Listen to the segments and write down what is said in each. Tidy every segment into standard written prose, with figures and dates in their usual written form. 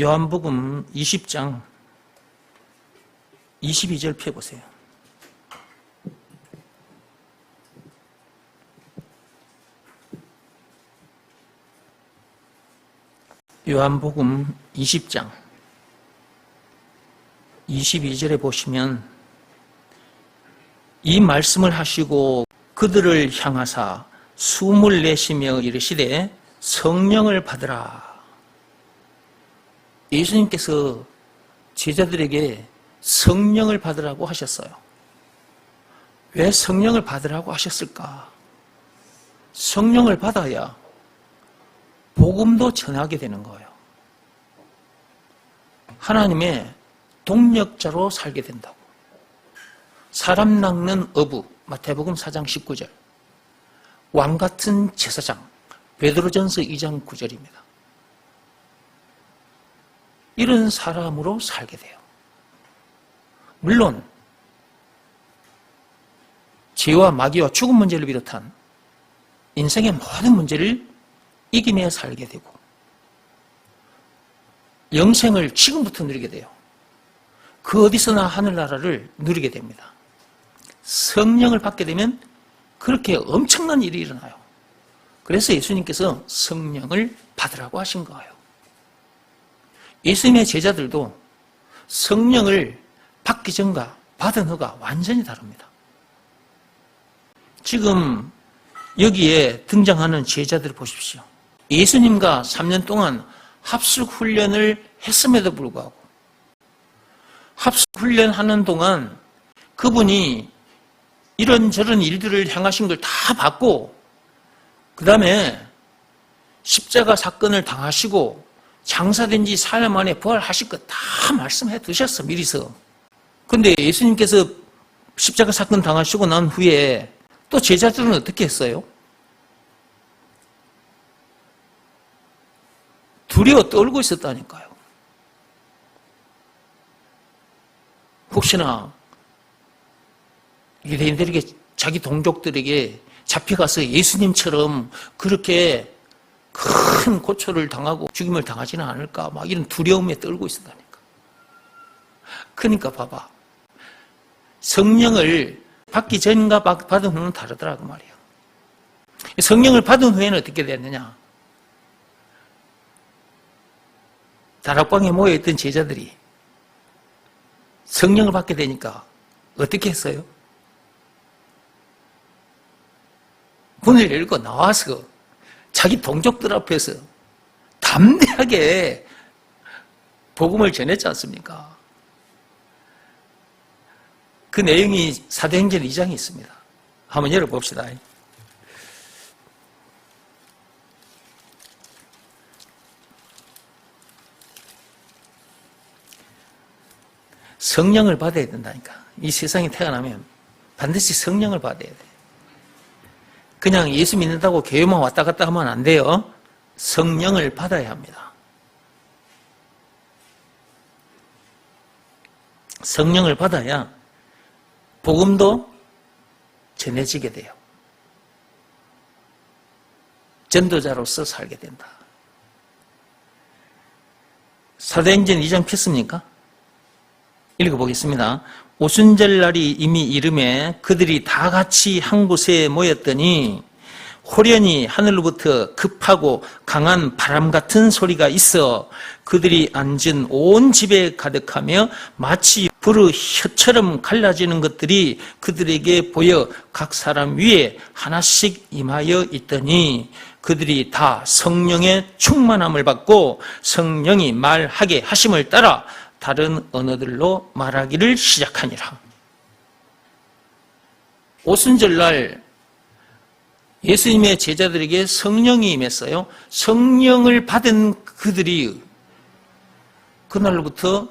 요한복음 20장 22절 펴보세요. 요한복음 20장 22절에 보시면 이 말씀을 하시고 그들을 향하사 숨을 내쉬며 이르시되 성령을 받으라. 예수님께서 제자들에게 성령을 받으라고 하셨어요. 왜 성령을 받으라고 하셨을까? 성령을 받아야 복음도 전하게 되는 거예요. 하나님의 동력자로 살게 된다고. 사람 낚는 어부, 마태복음 4장 19절. 왕같은 제사장, 베드로전서 2장 9절입니다. 이런 사람으로 살게 돼요. 물론 죄와 마귀와 죽음 문제를 비롯한 인생의 모든 문제를 이기며 살게 되고 영생을 지금부터 누리게 돼요. 그 어디서나 하늘나라를 누리게 됩니다. 성령을 받게 되면 그렇게 엄청난 일이 일어나요. 그래서 예수님께서 성령을 받으라고 하신 거예요. 예수님의 제자들도 성령을 받기 전과 받은 후가 완전히 다릅니다. 지금 여기에 등장하는 제자들을 보십시오. 예수님과 3년 동안 합숙훈련을 했음에도 불구하고 합숙훈련하는 동안 그분이 이런저런 일들을 행하신 걸 다 봤고 그 다음에 십자가 사건을 당하시고 장사된 지 4년 만에 부활하실 것 다 말씀해 두셨어, 미리서. 근데 예수님께서 십자가 사건 당하시고 난 후에 또 제자들은 어떻게 했어요? 두려워 떨고 있었다니까요. 혹시나 유대인들에게 자기 동족들에게 잡혀가서 예수님처럼 그렇게 큰 고초를 당하고 죽임을 당하지는 않을까 막 이런 두려움에 떨고 있었다니까. 그러니까 봐봐. 성령을 받기 전과 받은 후는 다르더라고 말이에요. 성령을 받은 후에는 어떻게 됐느냐. 다락방에 모여있던 제자들이 성령을 받게 되니까 어떻게 했어요? 문을 열고 나와서 자기 동족들 앞에서 담대하게 복음을 전했지 않습니까? 그 내용이 사도행전 2장에 있습니다. 한번 열어봅시다. 성령을 받아야 된다니까. 이 세상에 태어나면 반드시 성령을 받아야 돼. 그냥 예수 믿는다고 교회만 왔다 갔다 하면 안 돼요. 성령을 받아야 합니다. 성령을 받아야 복음도 전해지게 돼요. 전도자로서 살게 된다. 사도행전 2장 폈습니까? 읽어보겠습니다. 오순절날이 이미 이름에 그들이 다 같이 한 곳에 모였더니 호련히 하늘로부터 급하고 강한 바람 같은 소리가 있어 그들이 앉은 온 집에 가득하며 마치 불의 혀처럼 갈라지는 것들이 그들에게 보여 각 사람 위에 하나씩 임하여 있더니 그들이 다 성령의 충만함을 받고 성령이 말하게 하심을 따라 다른 언어들로 말하기를 시작하니라. 오순절날 예수님의 제자들에게 성령이 임했어요. 성령을 받은 그들이 그날로부터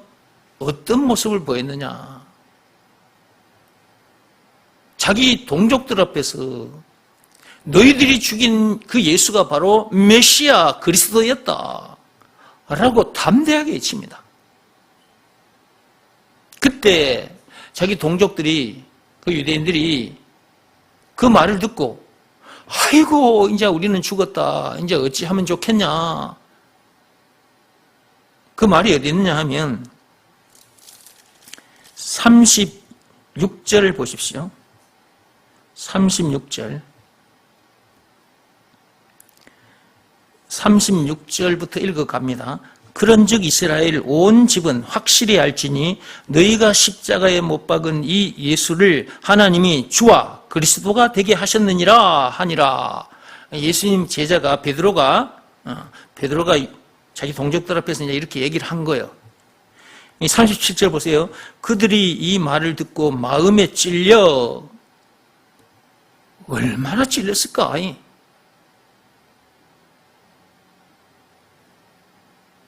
어떤 모습을 보였느냐. 자기 동족들 앞에서 너희들이 죽인 그 예수가 바로 메시아 그리스도였다 라고 담대하게 외칩니다. 그때 자기 동족들이, 그 유대인들이 그 말을 듣고 아이고 이제 우리는 죽었다. 이제 어찌하면 좋겠냐. 그 말이 어디 있느냐 하면 36절 보십시오. 36절. 36절부터 읽어갑니다. 그런즉 이스라엘 온 집은 확실히 알지니 너희가 십자가에 못 박은 이 예수를 하나님이 주와 그리스도가 되게 하셨느니라 하니라. 예수님 제자가 베드로가 자기 동족들 앞에서 이제 이렇게 얘기를 한 거예요. 37절 보세요. 그들이 이 말을 듣고 마음에 찔려. 얼마나 찔렸을까?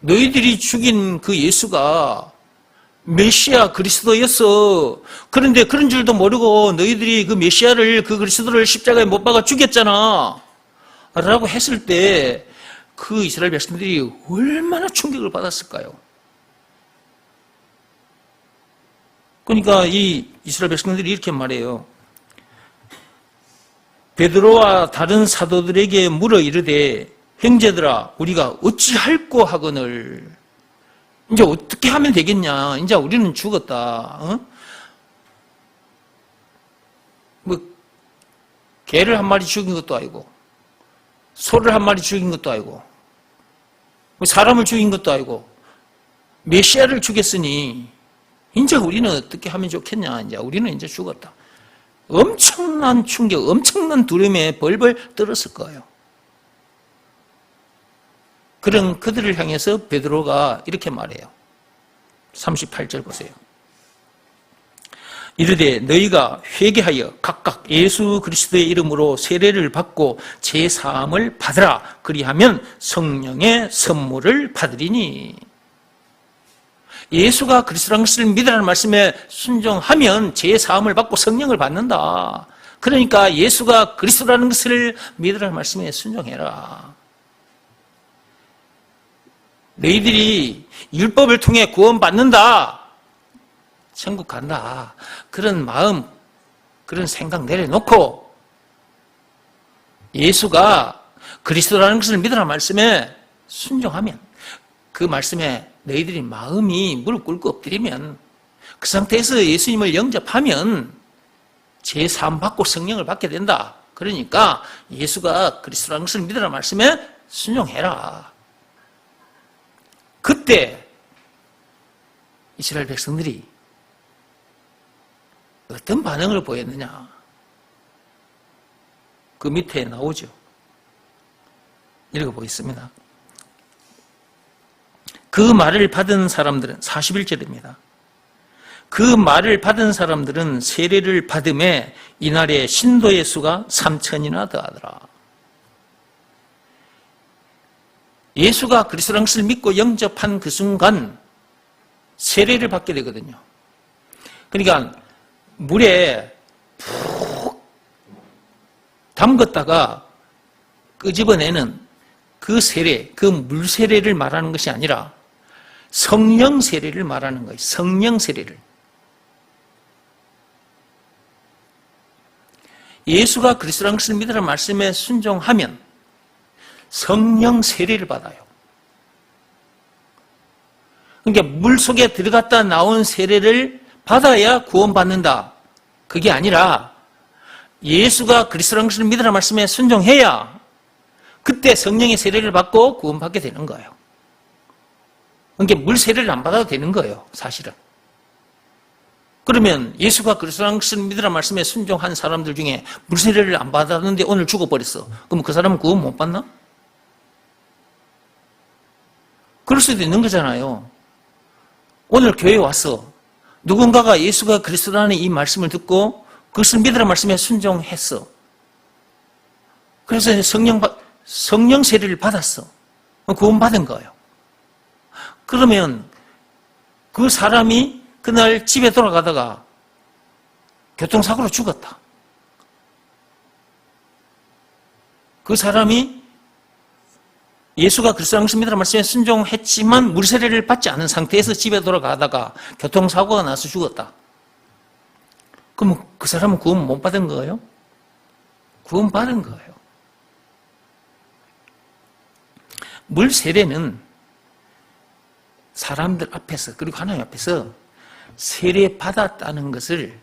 너희들이 죽인 그 예수가 메시아 그리스도였어. 그런데 그런 줄도 모르고 너희들이 그 메시아를, 그 그리스도를 십자가에 못 박아 죽였잖아 라고 했을 때 그 이스라엘 백성들이 얼마나 충격을 받았을까요? 그러니까 이 이스라엘 백성들이 이렇게 말해요. 베드로와 다른 사도들에게 물어 이르되 형제들아 우리가 어찌할꼬 하거늘. 이제 어떻게 하면 되겠냐. 이제 우리는 죽었다. 뭐 개를 한 마리 죽인 것도 아니고 소를 한 마리 죽인 것도 아니고 사람을 죽인 것도 아니고 메시아를 죽였으니 이제 우리는 어떻게 하면 좋겠냐. 이제 우리는 이제 죽었다. 엄청난 충격, 엄청난 두려움에 벌벌 떨었을 거예요. 그런 그들을 향해서 베드로가 이렇게 말해요. 38절 보세요. 이르되 너희가 회개하여 각각 예수 그리스도의 이름으로 세례를 받고 제사함을 받으라. 그리하면 성령의 선물을 받으리니. 예수가 그리스도라는 것을 믿으라는 말씀에 순종하면 제사함을 받고 성령을 받는다. 그러니까 예수가 그리스도라는 것을 믿으라는 말씀에 순종해라. 너희들이 율법을 통해 구원받는다. 천국 간다. 그런 마음, 그런 생각 내려놓고 예수가 그리스도라는 것을 믿으라는 말씀에 순종하면, 그 말씀에 너희들이 마음이 무릎 꿇고 엎드리면, 그 상태에서 예수님을 영접하면 제사함 받고 성령을 받게 된다. 그러니까 예수가 그리스도라는 것을 믿으라는 말씀에 순종해라. 그때 이스라엘 백성들이 어떤 반응을 보였느냐. 그 밑에 나오죠. 읽어보겠습니다. 그 말을 받은 사람들은 41절입니다. 그 말을 받은 사람들은 세례를 받음에 이날에 신도의 수가 3,000이나 더하더라. 예수가 그리스도라는 것을 믿고 영접한 그 순간 세례를 받게 되거든요. 그러니까 물에 푹 담갔다가 끄집어내는 그 세례, 그 물 세례를 말하는 것이 아니라 성령 세례를 말하는 거예요. 성령 세례를. 예수가 그리스도라는 것을 믿으라는 말씀에 순종하면 성령 세례를 받아요. 그러니까 물 속에 들어갔다 나온 세례를 받아야 구원받는다. 그게 아니라 예수가 그리스도라는 것을 믿으라는 말씀에 순종해야 그때 성령의 세례를 받고 구원받게 되는 거예요. 그러니까 물 세례를 안 받아도 되는 거예요, 사실은. 그러면 예수가 그리스도라는 것을 믿으라는 말씀에 순종한 사람들 중에 물 세례를 안 받았는데 오늘 죽어버렸어. 그럼 그 사람은 구원 못 받나? 그럴 수도 있는 거잖아요. 오늘 교회에 왔어. 누군가가 예수가 그리스도라는 이 말씀을 듣고 그것을 믿으라는 말씀에 순종했어. 그래서 성령 세례를 받았어. 구원받은 거예요. 그러면 그 사람이 그날 집에 돌아가다가 교통사고로 죽었다. 그 사람이 예수가 그리스도라는 것을 믿으라는 말씀에 순종했지만 물세례를 받지 않은 상태에서 집에 돌아가다가 교통사고가 나서 죽었다. 그럼 그 사람은 구원 못 받은 거예요? 구원 받은 거예요. 물세례는 사람들 앞에서 그리고 하나님 앞에서 세례 받았다는 것을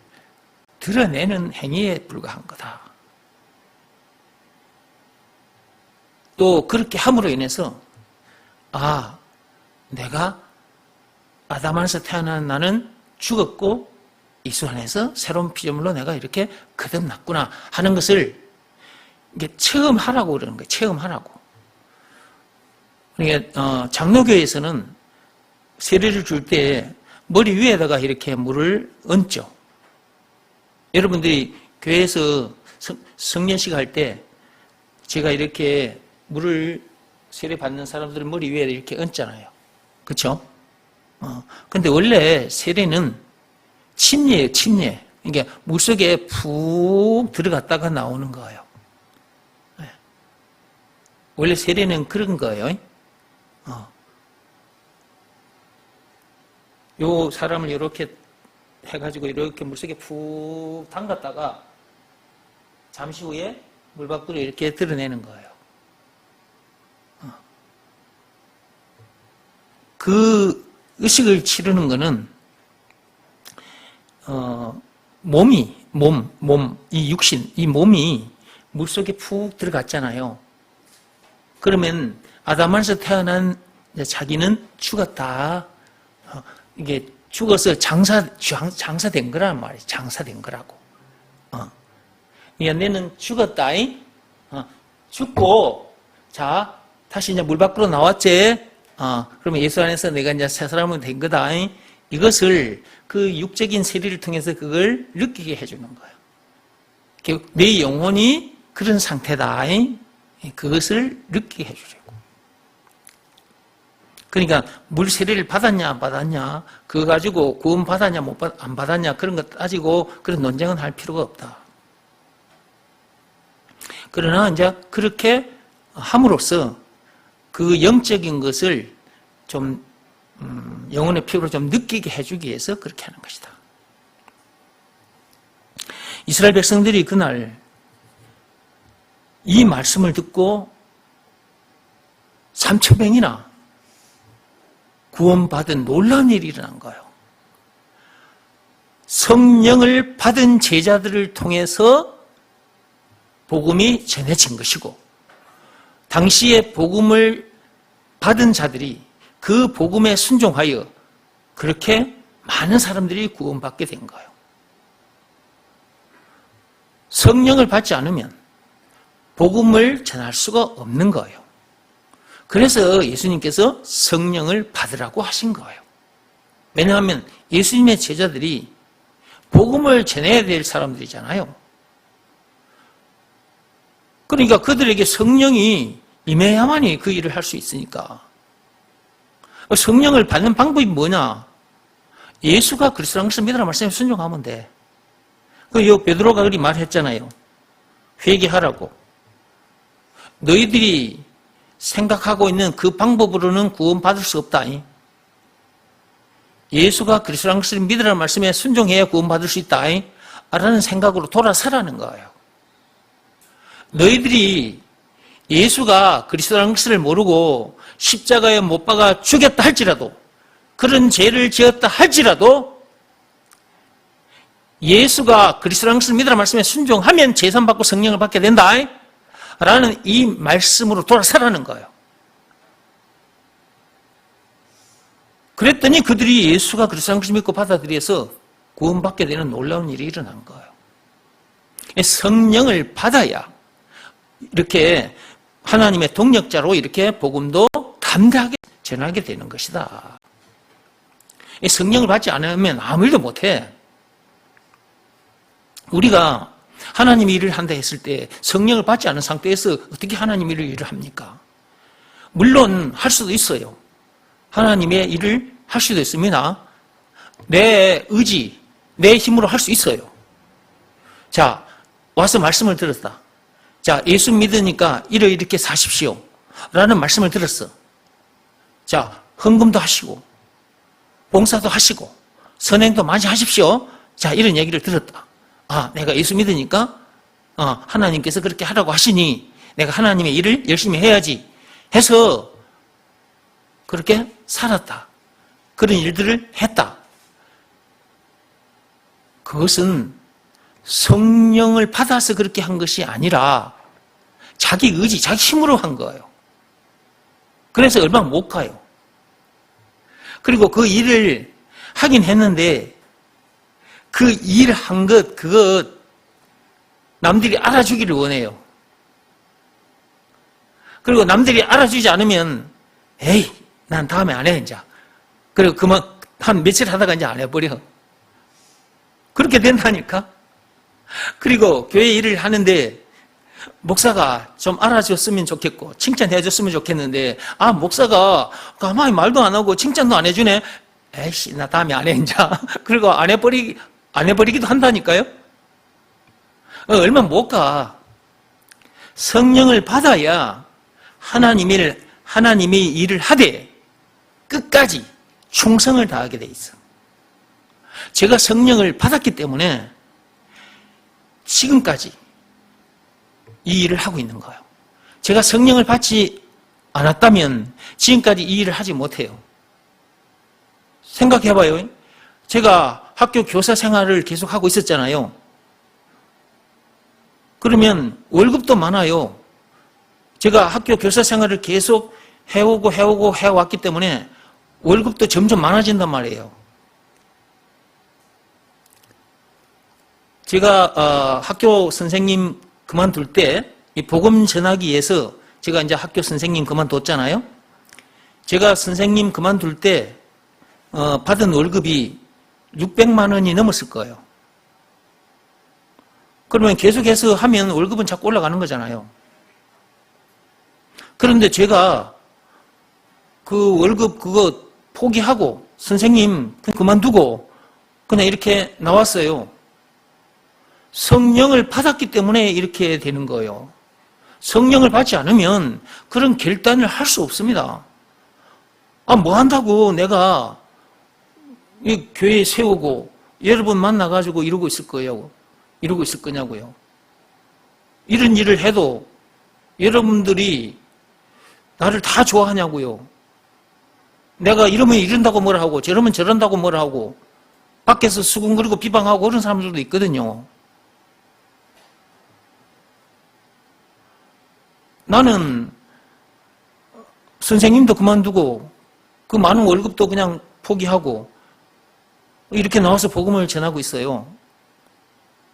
드러내는 행위에 불과한 거다. 또 그렇게 함으로 인해서 내가 아담 안에서 태어난 나는 죽었고 예수 안에서 새로운 피조물로 내가 이렇게 거듭났구나 하는 것을 이게 체험하라고 그러는 거예요. 체험하라고. 그러니까 장로교에서는 세례를 줄 때 머리 위에다가 이렇게 물을 얹죠. 여러분들이 교회에서 성년식 할 때 제가 이렇게 물을 세례 받는 사람들 머리 위에 이렇게 얹잖아요. 그렇죠? 근데 원래 세례는 침례예요, 침례. 그러니까 물속에 푹 들어갔다가 나오는 거예요. 네. 원래 세례는 그런 거예요. 요 사람을 이렇게 해가지고 이렇게 물속에 푹 담갔다가 잠시 후에 물 밖으로 이렇게 드러내는 거예요. 그 의식을 치르는 거는 이 육신, 이 몸이 물속에 푹 들어갔잖아요. 그러면 아담 안에서 태어난 자기는 죽었다. 이게 죽어서 장사된 거란 말이에요. 장사된 거라고. 그러니까 너는 죽었다. 죽고, 자, 다시 이제 물 밖으로 나왔지? 그러면 예수 안에서 내가 이제 새 사람은 된 거다. 이것을 그 육적인 세례를 통해서 그걸 느끼게 해주는 거예요. 내 영혼이 그런 상태다. 그것을 느끼게 해주려고. 그러니까 물 세례를 받았냐 안 받았냐 그거 가지고 구원 받았냐 안 받았냐 그런 것 따지고 그런 논쟁은 할 필요가 없다. 그러나 이제 그렇게 함으로써 그 영적인 것을 좀 영혼의 피부로 좀 느끼게 해주기 위해서 그렇게 하는 것이다. 이스라엘 백성들이 그날 이 말씀을 듣고 3,000명이나 구원받은 놀라운 일이 일어난 거예요. 성령을 받은 제자들을 통해서 복음이 전해진 것이고 당시에 복음을 받은 자들이 그 복음에 순종하여 그렇게 많은 사람들이 구원받게 된 거예요. 성령을 받지 않으면 복음을 전할 수가 없는 거예요. 그래서 예수님께서 성령을 받으라고 하신 거예요. 왜냐하면 예수님의 제자들이 복음을 전해야 될 사람들이잖아요. 그러니까 그들에게 성령이 임해야만이 그 일을 할 수 있으니까. 성령을 받는 방법이 뭐냐? 예수가 그리스도라는 것을 믿으라 말씀에 순종하면 돼. 베드로가 그리 말했잖아요. 회개하라고. 너희들이 생각하고 있는 그 방법으로는 구원받을 수 없다. 예수가 그리스도라는 것을 믿으라는 말씀에 순종해야 구원받을 수 있다. 라는 생각으로 돌아서라는 거예요. 너희들이 예수가 그리스도라는 것을 모르고 십자가에 못 박아 죽였다 할지라도 그런 죄를 지었다 할지라도 예수가 그리스도라는 것을 믿으라는 말씀에 순종하면 제선받고 성령을 받게 된다. 라는 이 말씀으로 돌아서라는 거예요. 그랬더니 그들이 예수가 그리스도라는 것을 믿고 받아들여서 구원받게 되는 놀라운 일이 일어난 거예요. 성령을 받아야 이렇게 하나님의 동력자로 이렇게 복음도 담대하게 전하게 되는 것이다. 성령을 받지 않으면 아무 일도 못해. 우리가 하나님이 일을 한다 했을 때 성령을 받지 않은 상태에서 어떻게 하나님 일을 합니까? 물론 할 수도 있어요. 하나님의 일을 할 수도 있습니다. 내 의지, 내 힘으로 할 수 있어요. 자, 와서 말씀을 들었다. 자, 예수 믿으니까 이렇게 사십시오. 라는 말씀을 들었어. 자, 헌금도 하시고, 봉사도 하시고, 선행도 많이 하십시오. 자, 이런 얘기를 들었다. 내가 예수 믿으니까, 하나님께서 그렇게 하라고 하시니, 내가 하나님의 일을 열심히 해야지. 해서, 그렇게 살았다. 그런 일들을 했다. 그것은 성령을 받아서 그렇게 한 것이 아니라 자기 의지, 자기 힘으로 한 거예요. 그래서 얼마 못 가요. 그리고 그 일을 하긴 했는데 그 일 한 것, 그것 남들이 알아주기를 원해요. 그리고 남들이 알아주지 않으면 에이, 난 다음에 안 해, 이제. 그리고 그만 한 며칠 하다가 이제 안 해버려. 그렇게 된다니까. 그리고 교회 일을 하는데 목사가 좀 알아줬으면 좋겠고 칭찬해줬으면 좋겠는데 목사가 가만히 말도 안 하고 칭찬도 안 해주네. 에이씨, 나 다음에 안 해, 이제. 그리고 안 해버리기도 한다니까요. 얼마 못 가. 성령을 받아야 하나님의 일을 하되 끝까지 충성을 다하게 돼 있어. 제가 성령을 받았기 때문에 지금까지 이 일을 하고 있는 거예요. 제가 성령을 받지 않았다면 지금까지 이 일을 하지 못해요. 생각해봐요. 제가 학교 교사 생활을 계속 하고 있었잖아요. 그러면 월급도 많아요. 제가 학교 교사 생활을 계속 해왔기 때문에 월급도 점점 많아진단 말이에요. 제가 학교 선생님 그만둘 때 이 복음 전하기 위해서 제가 이제 학교 선생님 그만뒀잖아요. 제가 선생님 그만둘 때 받은 월급이 600만 원이 넘었을 거예요. 그러면 계속해서 하면 월급은 자꾸 올라가는 거잖아요. 그런데 제가 그 월급 그거 포기하고 선생님 그만두고 그냥 이렇게 나왔어요. 성령을 받았기 때문에 이렇게 되는 거예요. 성령을 받지 않으면 그런 결단을 할 수 없습니다. 뭐 한다고 내가 이 교회 세우고 여러분 만나가지고 이러고 있을 거예요. 이러고 있을 거냐고요. 이런 일을 해도 여러분들이 나를 다 좋아하냐고요. 내가 이러면 이런다고 뭐라 하고 저러면 저런다고 뭐라 하고 밖에서 수군거리고 비방하고 그런 사람들도 있거든요. 나는 선생님도 그만두고 그 많은 월급도 그냥 포기하고 이렇게 나와서 복음을 전하고 있어요.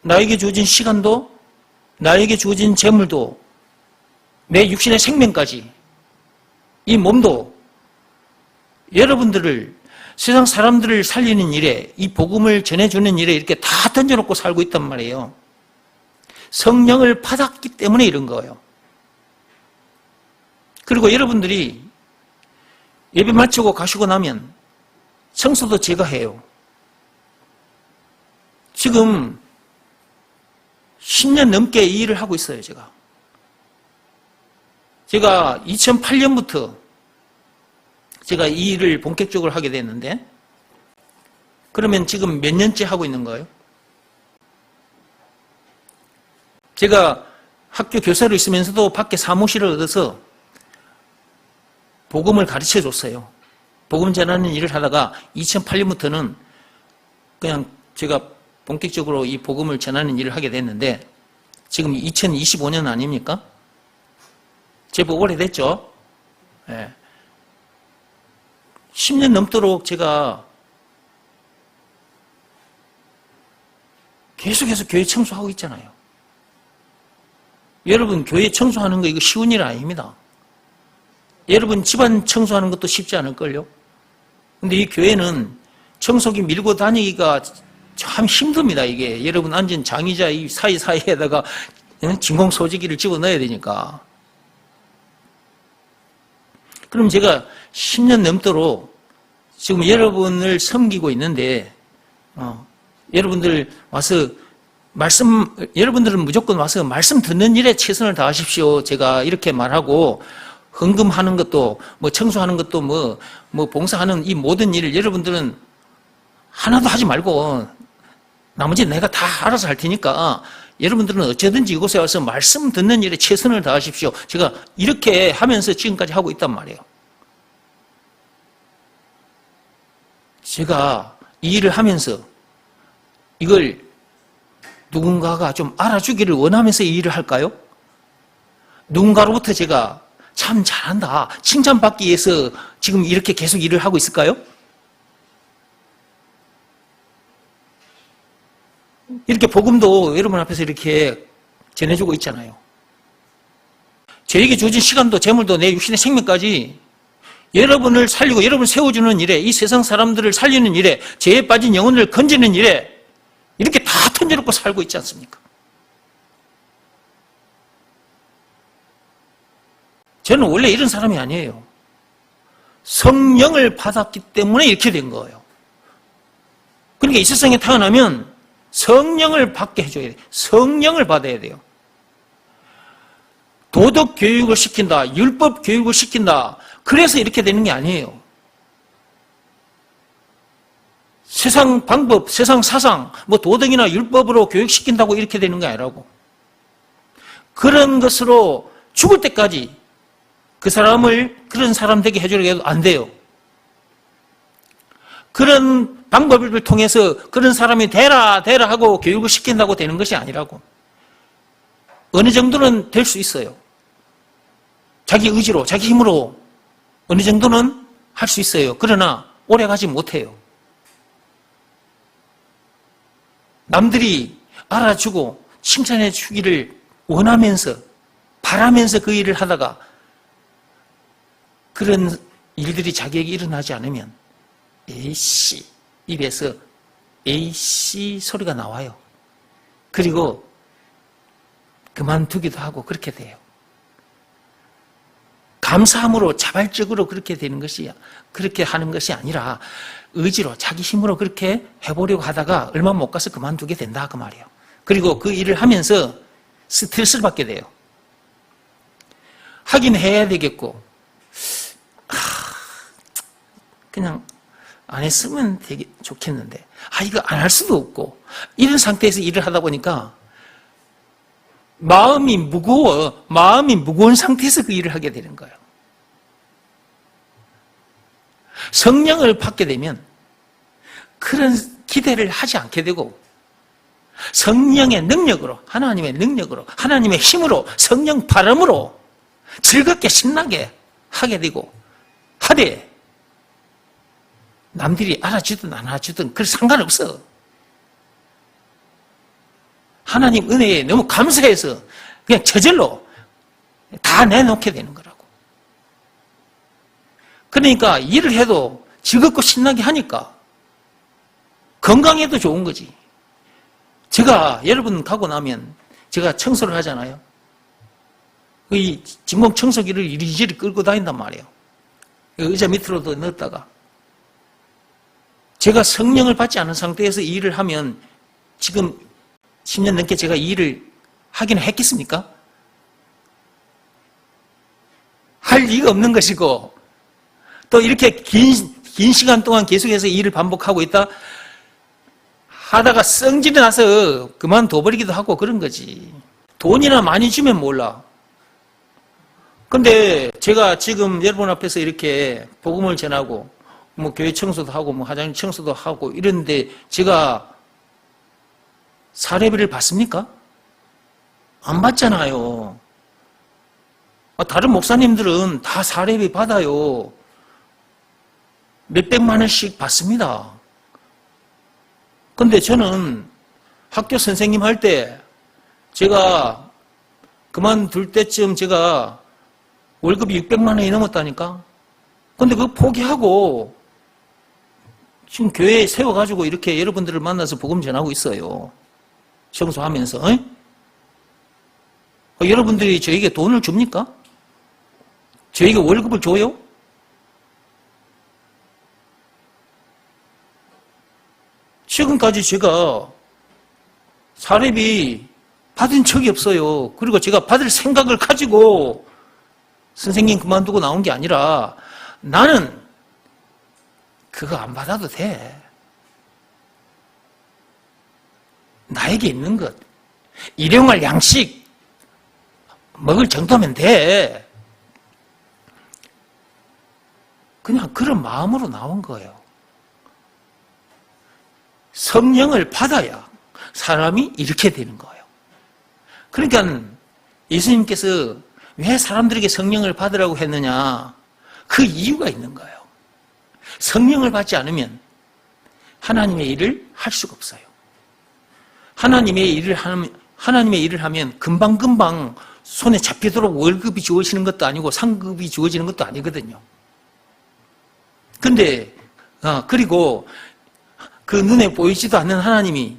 나에게 주어진 시간도 나에게 주어진 재물도 내 육신의 생명까지 이 몸도 여러분들을 세상 사람들을 살리는 일에 이 복음을 전해주는 일에 이렇게 다 던져놓고 살고 있단 말이에요. 성령을 받았기 때문에 이런 거예요. 그리고 여러분들이 예배 마치고 가시고 나면 청소도 제가 해요. 지금 10년 넘게 이 일을 하고 있어요, 제가. 제가 2008년부터 제가 이 일을 본격적으로 하게 됐는데, 그러면 지금 몇 년째 하고 있는 거예요? 제가 학교 교사로 있으면서도 밖에 사무실을 얻어서 복음을 가르쳐 줬어요. 복음 전하는 일을 하다가 2008년부터는 그냥 제가 본격적으로 이 복음을 전하는 일을 하게 됐는데 지금 2025년 아닙니까? 제법 오래됐죠? 네. 10년 넘도록 제가 계속해서 교회 청소하고 있잖아요. 여러분, 교회 청소하는 거 이거 쉬운 일 아닙니다. 여러분 집안 청소하는 것도 쉽지 않을걸요? 근데 이 교회는 청소기 밀고 다니기가 참 힘듭니다, 이게. 여러분 앉은 장의자 이 사이사이에다가 진공 소지기를 집어 넣어야 되니까. 그럼 제가 10년 넘도록 지금 여러분을 섬기고 있는데, 여러분들 와서 여러분들은 무조건 와서 말씀 듣는 일에 최선을 다하십시오. 제가 이렇게 말하고, 헌금하는 것도, 청소하는 것도, 봉사하는 이 모든 일을 여러분들은 하나도 하지 말고, 나머지 내가 다 알아서 할 테니까, 여러분들은 어쩌든지 이곳에 와서 말씀 듣는 일에 최선을 다하십시오. 제가 이렇게 하면서 지금까지 하고 있단 말이에요. 제가 이 일을 하면서 이걸 누군가가 좀 알아주기를 원하면서 이 일을 할까요? 누군가로부터 제가 참 잘한다, 칭찬받기 위해서 지금 이렇게 계속 일을 하고 있을까요? 이렇게 복음도 여러분 앞에서 이렇게 전해주고 있잖아요. 저에게 주어진 시간도 재물도 내 육신의 생명까지 여러분을 살리고 여러분을 세워주는 일에, 이 세상 사람들을 살리는 일에, 죄에 빠진 영혼을 건지는 일에 이렇게 다 던져놓고 살고 있지 않습니까? 저는 원래 이런 사람이 아니에요. 성령을 받았기 때문에 이렇게 된 거예요. 그러니까 이 세상에 태어나면 성령을 받게 해줘야 돼요. 성령을 받아야 돼요. 도덕 교육을 시킨다, 율법 교육을 시킨다, 그래서 이렇게 되는 게 아니에요. 세상 방법, 세상 사상, 뭐 도덕이나 율법으로 교육시킨다고 이렇게 되는 게 아니라고. 그런 것으로 죽을 때까지 그 사람을 그런 사람 되게 해주려고 해도 안 돼요. 그런 방법을 통해서 그런 사람이 되라 하고 교육을 시킨다고 되는 것이 아니라고. 어느 정도는 될 수 있어요. 자기 의지로, 자기 힘으로 어느 정도는 할 수 있어요. 그러나 오래 가지 못해요. 남들이 알아주고 칭찬해 주기를 원하면서, 바라면서 그 일을 하다가 그런 일들이 자기에게 일어나지 않으면 에이씨, 입에서 에이씨 소리가 나와요. 그리고 그만두기도 하고 그렇게 돼요. 감사함으로 자발적으로 그렇게 되는 것이, 그렇게 하는 것이 아니라 의지로 자기 힘으로 그렇게 해보려고 하다가 얼마 못 가서 그만두게 된다 그 말이에요. 그리고 그 일을 하면서 스트레스를 받게 돼요. 하긴 해야 되겠고 그냥 안 했으면 되게 좋겠는데 이거 안 할 수도 없고, 이런 상태에서 일을 하다 보니까 마음이 무거운 상태에서 그 일을 하게 되는 거예요. 성령을 받게 되면 그런 기대를 하지 않게 되고, 성령의 능력으로, 하나님의 능력으로, 하나님의 힘으로, 성령 바람으로 즐겁게 신나게 하게 되고, 하되 남들이 알아주든 안 알아주든 그걸 상관없어. 하나님 은혜에 너무 감사해서 그냥 저절로 다 내놓게 되는 거라고. 그러니까 일을 해도 즐겁고 신나게 하니까 건강에도 좋은 거지. 제가 여러분 가고 나면 제가 청소를 하잖아요. 이 진공 청소기를 이리저리 끌고 다닌단 말이에요. 의자 밑으로도 넣었다가. 제가 성령을 받지 않은 상태에서 이 일을 하면 지금 10년 넘게 제가 이 일을 하기는 했겠습니까? 할 리가 없는 것이고, 또 이렇게 긴 시간 동안 계속해서 이 일을 반복하고 있다 하다가 성질이 나서 그만둬버리기도 하고 그런 거지. 돈이나 많이 주면 몰라. 근데 제가 지금 여러분 앞에서 이렇게 복음을 전하고 뭐 교회 청소도 하고 뭐 화장실 청소도 하고 이런데 제가 사례비를 받습니까? 안 받잖아요. 다른 목사님들은 다 사례비 받아요. 몇백만 원씩 받습니다. 근데 저는 학교 선생님 할 때 제가 그만둘 때쯤 제가 월급이 600만 원이 넘었다니까? 근데 그거 포기하고 지금 교회에 세워가지고 이렇게 여러분들을 만나서 복음 전하고 있어요. 청소하면서. 여러분들이 저에게 돈을 줍니까? 저에게 월급을 줘요? 지금까지 제가 사례비 받은 적이 없어요. 그리고 제가 받을 생각을 가지고 선생님 그만두고 나온 게 아니라 나는 그거 안 받아도 돼. 나에게 있는 것, 일용할 양식 먹을 정도면 돼. 그냥 그런 마음으로 나온 거예요. 성령을 받아야 사람이 이렇게 되는 거예요. 그러니까 예수님께서 왜 사람들에게 성령을 받으라고 했느냐? 그 이유가 있는 거예요. 성령을 받지 않으면 하나님의 일을 할 수가 없어요. 하나님의 일을 하면 금방금방 손에 잡히도록 월급이 주어지는 것도 아니고 상급이 주어지는 것도 아니거든요. 근데, 그리고 그 눈에 보이지도 않는 하나님이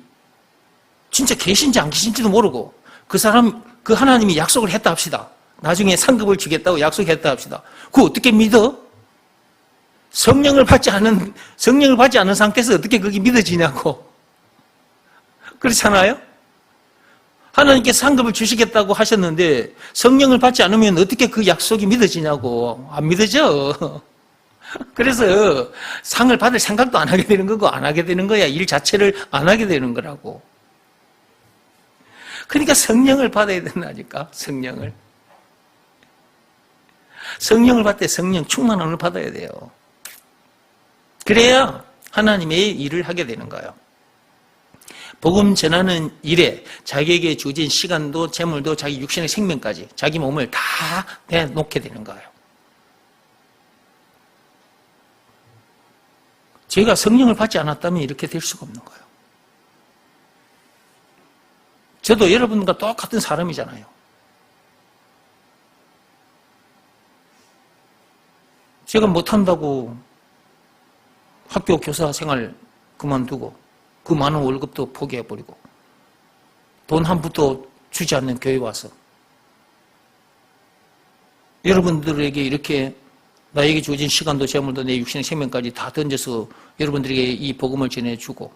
진짜 계신지 안 계신지도 모르고 그 하나님이 약속을 했다 합시다. 나중에 상급을 주겠다고 약속했다 합시다. 그거 어떻게 믿어? 성령을 받지 않은 상태에서 어떻게 그게 믿어지냐고. 그렇잖아요? 하나님께서 상급을 주시겠다고 하셨는데 성령을 받지 않으면 어떻게 그 약속이 믿어지냐고. 안 믿어져. 그래서 상을 받을 생각도 안 하게 되는 거고 안 하게 되는 거야. 일 자체를 안 하게 되는 거라고. 그러니까 성령을 받아야 된다니까. 성령을 받을 때 성령 충만함을 받아야 돼요. 그래야 하나님의 일을 하게 되는 거예요. 복음 전하는 일에 자기에게 주어진 시간도 재물도 자기 육신의 생명까지 자기 몸을 다 내놓게 되는 거예요. 제가 성령을 받지 않았다면 이렇게 될 수가 없는 거예요. 저도 여러분과 똑같은 사람이잖아요. 제가 못한다고 학교 교사 생활 그만두고 그 많은 월급도 포기해버리고 돈 한 푼도 주지 않는 교회 와서 여러분들에게 이렇게 나에게 주어진 시간도 재물도 내 육신의 생명까지 다 던져서 여러분들에게 이 복음을 전해주고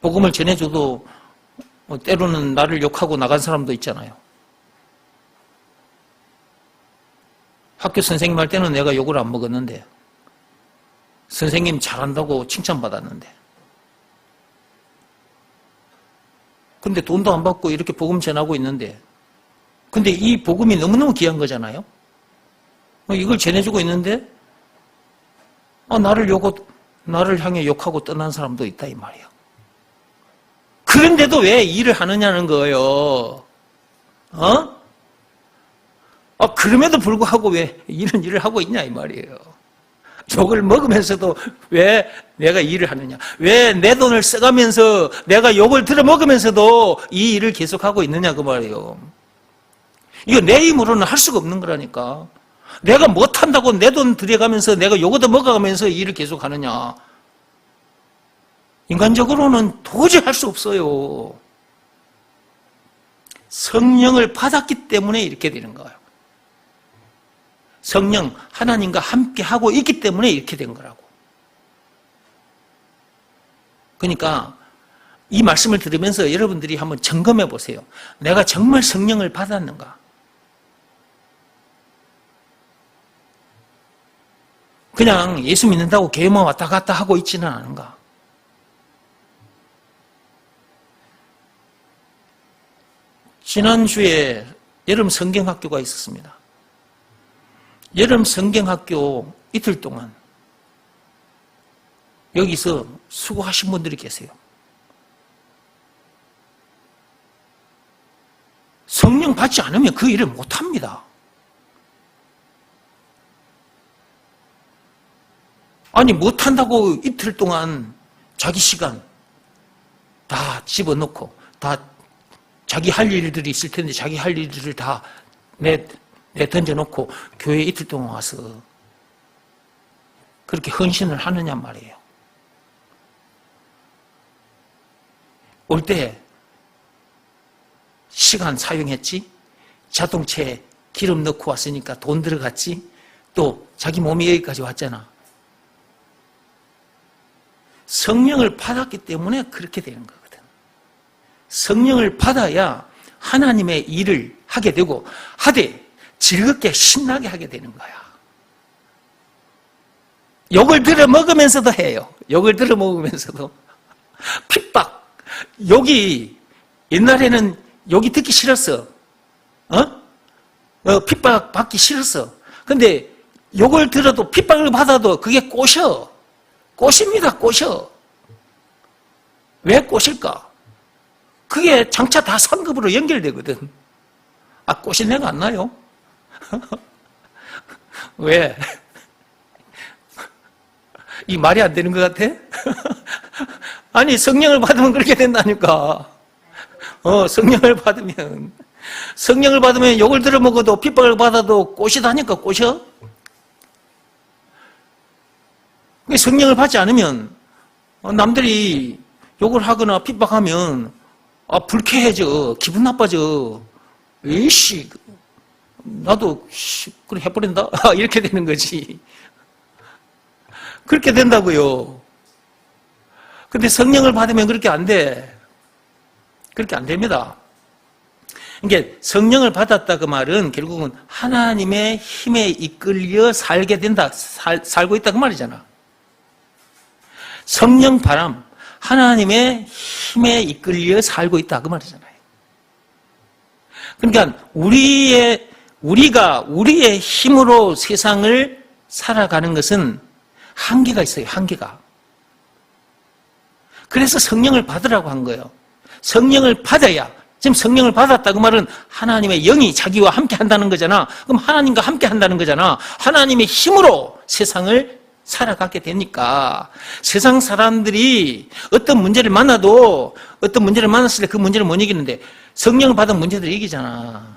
복음을 전해줘도 때로는 나를 욕하고 나간 사람도 있잖아요. 학교 선생님 할 때는 내가 욕을 안 먹었는데 선생님 잘한다고 칭찬받았는데 근데 돈도 안 받고 이렇게 복음 전하고 있는데 근데 이 복음이 너무너무 귀한 거잖아요. 이걸 전해주고 있는데 나를 향해 욕하고 떠난 사람도 있다 이 말이야. 그런데도 왜 일을 하느냐는 거예요. 그럼에도 불구하고 왜 이런 일을 하고 있냐 이 말이에요. 욕을 먹으면서도 왜 내가 일을 하느냐. 왜 내 돈을 써가면서 내가 욕을 들어먹으면서도 이 일을 계속하고 있느냐 그 말이에요. 이거 내 힘으로는 할 수가 없는 거라니까. 내가 못한다고 내 돈 들여가면서 내가 욕을 먹어가면서 이 일을 계속하느냐. 인간적으로는 도저히 할 수 없어요. 성령을 받았기 때문에 이렇게 되는 거예요. 성령, 하나님과 함께 하고 있기 때문에 이렇게 된 거라고. 그러니까 이 말씀을 들으면서 여러분들이 한번 점검해 보세요. 내가 정말 성령을 받았는가? 그냥 예수 믿는다고 교회만 왔다 갔다 하고 있지는 않은가? 지난주에 여름 성경학교가 있었습니다. 여름 성경학교 이틀 동안 여기서 수고하신 분들이 계세요. 성령 받지 않으면 그 일을 못합니다. 아니 못한다고 이틀 동안 자기 시간 다 집어넣고 다 자기 할 일들이 있을 텐데 자기 할 일들을 다 던져놓고 교회에 이틀 동안 와서 그렇게 헌신을 하느냐 말이에요. 올 때 시간 사용했지? 자동차에 기름 넣고 왔으니까 돈 들어갔지? 또 자기 몸이 여기까지 왔잖아. 성령을 받았기 때문에 그렇게 되는 거거든. 성령을 받아야 하나님의 일을 하게 되고 하되 즐겁게 신나게 하게 되는 거야. 욕을 들어 먹으면서도 해요. 욕을 들어 먹으면서도 핍박. 욕이 옛날에는 욕이 듣기 싫었어. 핍박 받기 싫었어. 근데 욕을 들어도 핍박을 받아도 그게 꼬셔. 꼬십니다. 꼬셔. 왜 꼬실까? 그게 장차 다 상급으로 연결되거든. 아, 꼬신 내가 안 나요? 왜? 이 말이 안 되는 것 같아? 아니, 성령을 받으면 그렇게 된다니까. 성령을 받으면 욕을 들어먹어도 핍박을 받아도 꼬시다니까, 꼬셔? 성령을 받지 않으면 남들이 욕을 하거나 핍박하면 불쾌해져, 기분 나빠져. 에이씨, 나도 그래 해버린다. 이렇게 되는 거지. 그렇게 된다고요. 근데 성령을 받으면 그렇게 안 돼. 그렇게 안 됩니다. 그러니까 성령을 받았다 그 말은 결국은 하나님의 힘에 이끌려 살게 된다, 살고 있다 그 말이잖아. 성령 바람, 하나님의 힘에 이끌려 살고 있다 그 말이잖아요. 그러니까 우리가 우리의 힘으로 세상을 살아가는 것은 한계가 있어요. 한계가. 그래서 성령을 받으라고 한 거예요. 성령을 받아야, 지금 성령을 받았다 그 말은 하나님의 영이 자기와 함께 한다는 거잖아. 그럼 하나님과 함께 한다는 거잖아. 하나님의 힘으로 세상을 살아가게 되니까 세상 사람들이 어떤 문제를 만나도 어떤 문제를 만났을 때 그 문제를 못 이기는데 성령을 받은 문제들을 이기잖아.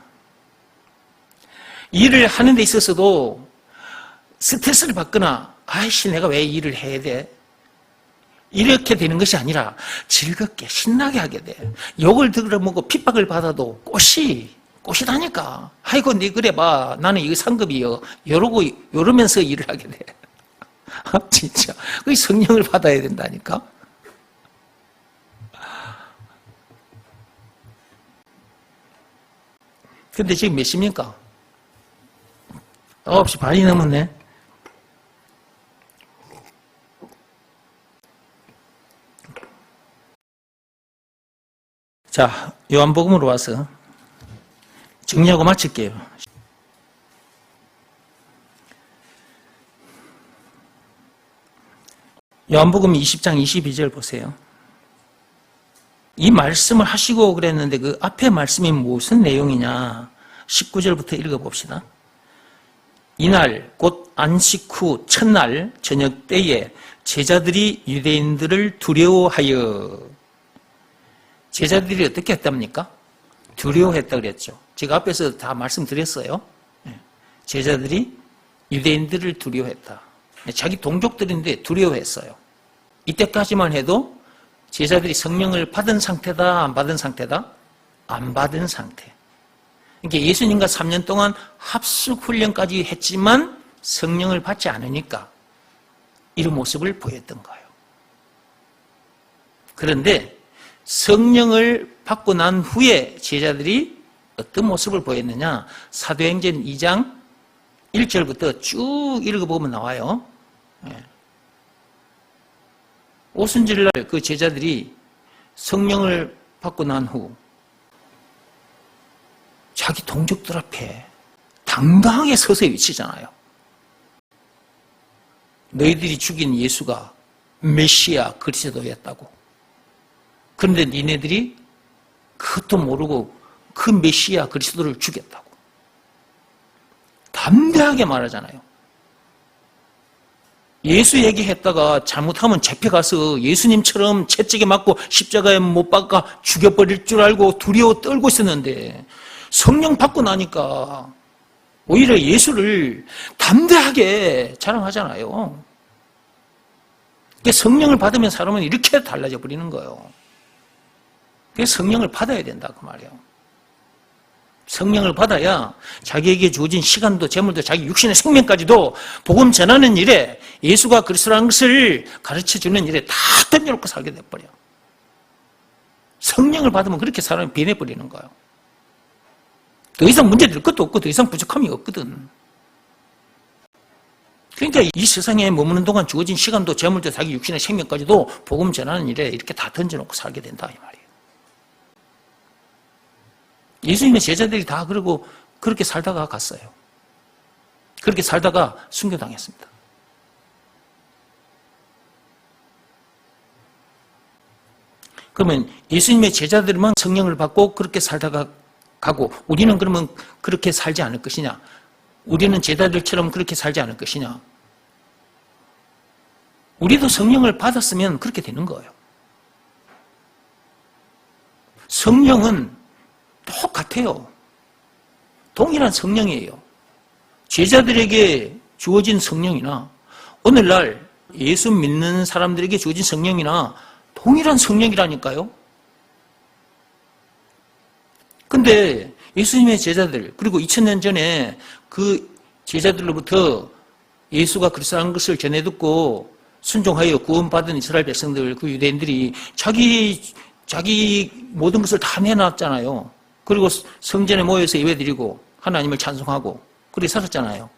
일을 하는 데 있어서도 스트레스를 받거나 아이씨 내가 왜 일을 해야 돼? 이렇게 되는 것이 아니라 즐겁게 신나게 하게 돼. 욕을 들어먹고 핍박을 받아도 꽃이다니까. 아이고 네 그래 봐. 나는 이거 상급이요. 이러면서 일을 하게 돼. 진짜. 그 성령을 받아야 된다니까. 근데 지금 몇 시입니까? 9시 반이 넘었네. 자, 요한복음으로 와서 정리하고 마칠게요. 요한복음 20장 22절 보세요. 이 말씀을 하시고 그랬는데 그 앞에 말씀이 무슨 내용이냐? 19절부터 읽어봅시다. 이날 곧 안식 후 첫날 저녁 때에 제자들이 유대인들을 두려워하여, 제자들이 어떻게 했답니까? 두려워했다 그랬죠. 제가 앞에서 다 말씀드렸어요. 제자들이 유대인들을 두려워했다. 자기 동족들인데 두려워했어요. 이때까지만 해도 제자들이 성령을 받은 상태다, 안 받은 상태다? 안 받은 상태. 그러니까 예수님과 3년 동안 합숙 훈련까지 했지만 성령을 받지 않으니까 이런 모습을 보였던 거예요. 그런데 성령을 받고 난 후에 제자들이 어떤 모습을 보였느냐? 사도행전 2장 1절부터 쭉 읽어보면 나와요. 오순절날 그 제자들이 성령을 받고 난 후 자기 동족들 앞에 당당하게 서서 외치잖아요. 너희들이 죽인 예수가 메시아 그리스도였다고. 그런데 니네들이 그것도 모르고 그 메시아 그리스도를 죽였다고. 담대하게 말하잖아요. 예수 얘기했다가 잘못하면 잡혀가서 예수님처럼 채찍에 맞고 십자가에 못 박아 죽여버릴 줄 알고 두려워 떨고 있었는데 성령 받고 나니까 오히려 예수를 담대하게 자랑하잖아요. 성령을 받으면 사람은 이렇게 달라져 버리는 거예요. 그래서 성령을 받아야 된다 그 말이에요. 성령을 받아야 자기에게 주어진 시간도 재물도 자기 육신의 생명까지도 복음 전하는 일에 예수가 그리스도라는 것을 가르쳐주는 일에 다 던져놓고 살게 돼버려. 성령을 받으면 그렇게 사람이 변해버리는 거예요. 더 이상 문제될 것도 없고 더 이상 부족함이 없거든. 그러니까 이 세상에 머무는 동안 주어진 시간도 재물도 자기 육신의 생명까지도 복음 전하는 일에 이렇게 다 던져놓고 살게 된다 이 말이에요. 예수님의 제자들이 다 그러고 그렇게 살다가 갔어요. 그렇게 살다가 순교당했습니다. 그러면 예수님의 제자들만 성령을 받고 그렇게 살다가 가고 우리는 그러면 그렇게 살지 않을 것이냐? 우리는 제자들처럼 그렇게 살지 않을 것이냐? 우리도 성령을 받았으면 그렇게 되는 거예요. 성령은 똑같아요. 동일한 성령이에요. 제자들에게 주어진 성령이나 오늘날 예수 믿는 사람들에게 주어진 성령이나 동일한 성령이라니까요. 근데 예수님의 제자들, 그리고 2000년 전에 그 제자들로부터 예수가 그리스도라는 것을 전해 듣고 순종하여 구원받은 이스라엘 백성들, 그 유대인들이 자기 모든 것을 다 내놨잖아요. 그리고 성전에 모여서 예배드리고 하나님을 찬송하고 그렇게 살았잖아요.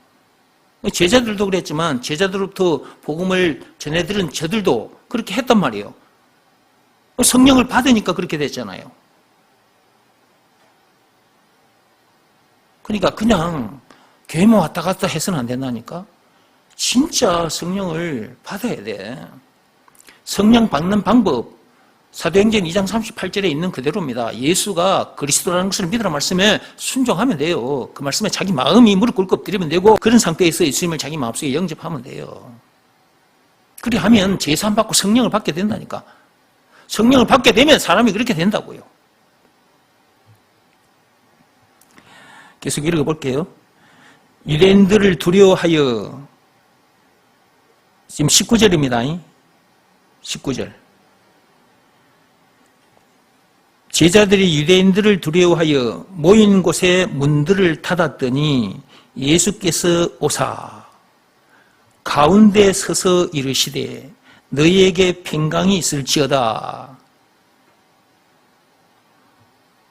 제자들도 그랬지만 제자들로부터 복음을 전해 들은 저들도 그렇게 했단 말이에요. 성령을 받으니까 그렇게 됐잖아요. 그러니까 그냥 교회만 왔다 갔다 해서는 안 된다니까. 진짜 성령을 받아야 돼. 성령 받는 방법 사도행전 2장 38절에 있는 그대로입니다. 예수가 그리스도라는 것을 믿으라 말씀에 순종하면 돼요. 그 말씀에 자기 마음이 무릎 꿇고 엎드리면 되고 그런 상태에서 예수님을 자기 마음속에 영접하면 돼요. 그리 하면 제사 받고 성령을 받게 된다니까. 성령을 받게 되면 사람이 그렇게 된다고요. 계속 읽어볼게요. 유대인들을 두려워하여 지금 19절입니다. 19절. 제자들이 유대인들을 두려워하여 모인 곳에 문들을 닫았더니 예수께서 오사 가운데 서서 이르시되 너희에게 평강이 있을지어다.